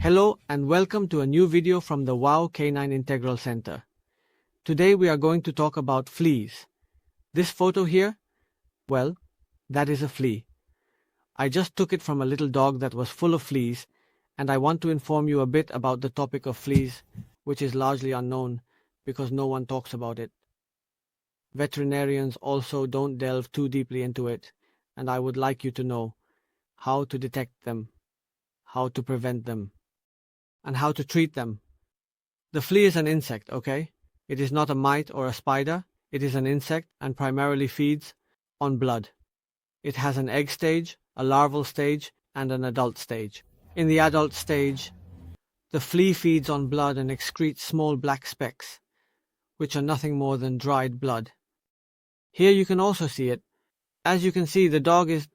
Hello and welcome to a new video from the WOW Canine Integral Center. Today we are going to talk about fleas. This photo here, well, that is a flea. I just took it from a little dog that was full of fleas, and I want to inform you a bit about the topic of fleas, which is largely unknown because no one talks about it. Veterinarians also don't delve too deeply into it, and I would like you to know how to detect them, how to prevent them, and how to treat them. The flea is an insect, okay? It is not a mite or a spider. It is an insect and primarily feeds on blood. It has an egg stage, a larval stage, and an adult stage. In the adult stage, the flea feeds on blood and excretes small black specks, which are nothing more than dried blood. Here you can also see it. As you can see, the dog is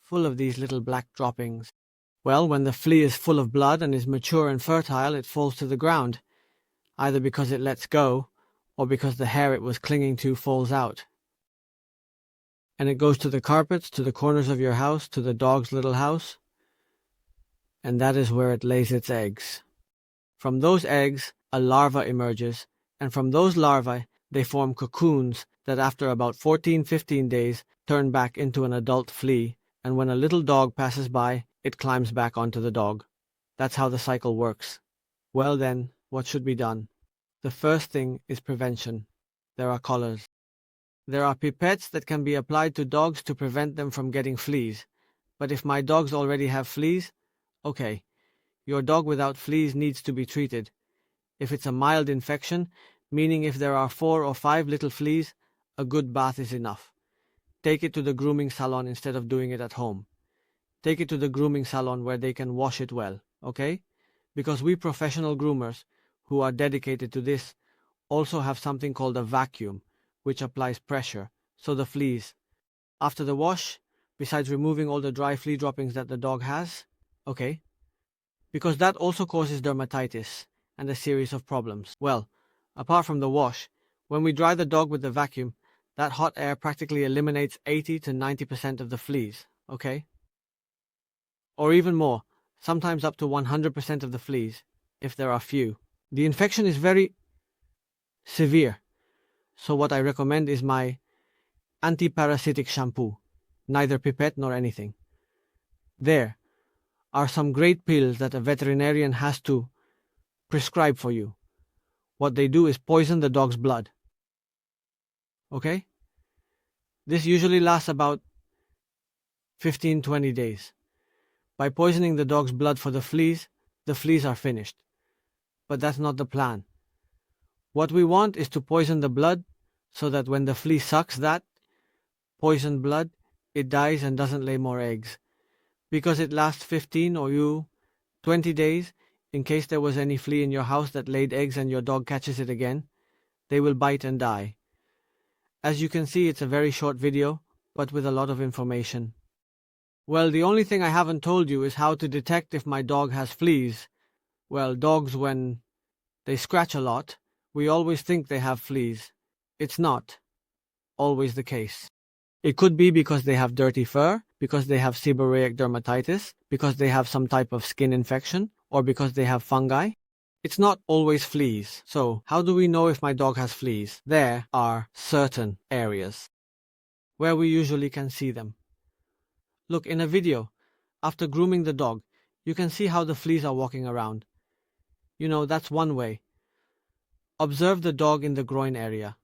full of these little black droppings. Well, when the flea is full of blood and is mature and fertile, it falls to the ground, either because it lets go, or because the hair it was clinging to falls out. And it goes to the carpets, to the corners of your house, to the dog's little house, and that is where it lays its eggs. From those eggs, a larva emerges, and from those larvae, they form cocoons that after about 14-15 days turn back into an adult flea, and when a little dog passes by, it climbs back onto the dog. That's how the cycle works. Well then, what should be done? The first thing is prevention. There are collars. There are pipettes that can be applied to dogs to prevent them from getting fleas. But if my dogs already have fleas, okay, your dog without fleas needs to be treated. If it's a mild infection, meaning if there are 4 or 5 little fleas, a good bath is enough. Take it to the grooming salon instead of doing it at home. Take it to the grooming salon where they can wash it well, okay? Because we professional groomers, who are dedicated to this, also have something called a vacuum, which applies pressure, so the fleas. After the wash, besides removing all the dry flea droppings that the dog has, okay? Because that also causes dermatitis and a series of problems. Well, apart from the wash, when we dry the dog with the vacuum, that hot air practically eliminates 80 to 90% of the fleas, okay? Or even more, sometimes up to 100% of the fleas, if there are few. The infection is very severe, so what I recommend is my anti-parasitic shampoo, neither pipette nor anything. There are some great pills that a veterinarian has to prescribe for you. What they do is poison the dog's blood. Okay? This usually lasts about 15-20 days. By poisoning the dog's blood for the fleas are finished. But that's not the plan. What we want is to poison the blood so that when the flea sucks that poisoned blood, it dies and doesn't lay more eggs. Because it lasts 15 or 20 days, in case there was any flea in your house that laid eggs and your dog catches it again, they will bite and die. As you can see, it's a very short video, but with a lot of information. Well, the only thing I haven't told you is how to detect if my dog has fleas. Well, dogs, when they scratch a lot, we always think they have fleas. It's not always the case. It could be because they have dirty fur, because they have seborrheic dermatitis, because they have some type of skin infection, or because they have fungi. It's not always fleas. So, how do we know if my dog has fleas? There are certain areas where we usually can see them. Look, in a video, after grooming the dog, you can see how the fleas are walking around. You know, that's one way. Observe the dog in the groin area,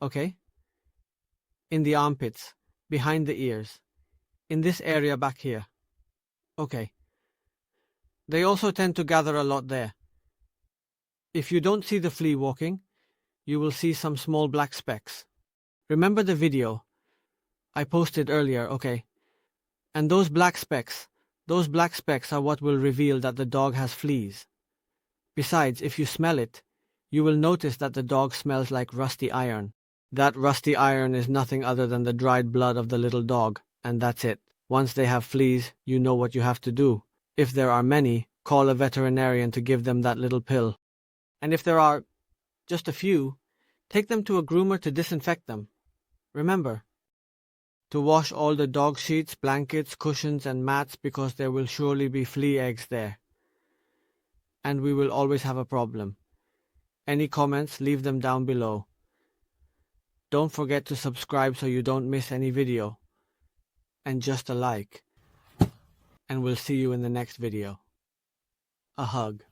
okay? In the armpits, behind the ears, in this area back here, okay? They also tend to gather a lot there. If you don't see the flea walking, you will see some small black specks. Remember the video I posted earlier, okay? And those black specks are what will reveal that the dog has fleas. Besides, if you smell it, you will notice that the dog smells like rusty iron. That rusty iron is nothing other than the dried blood of the little dog, and that's it. Once they have fleas, you know what you have to do. If there are many, call a veterinarian to give them that little pill. And if there are just a few, take them to a groomer to disinfect them. Remember, to wash all the dog sheets, blankets, cushions, and mats because there will surely be flea eggs there. and we will always have a problem. Any comments, leave them down below. Don't forget to subscribe so you don't miss any video. And just a like. And we'll see you in the next video. A hug.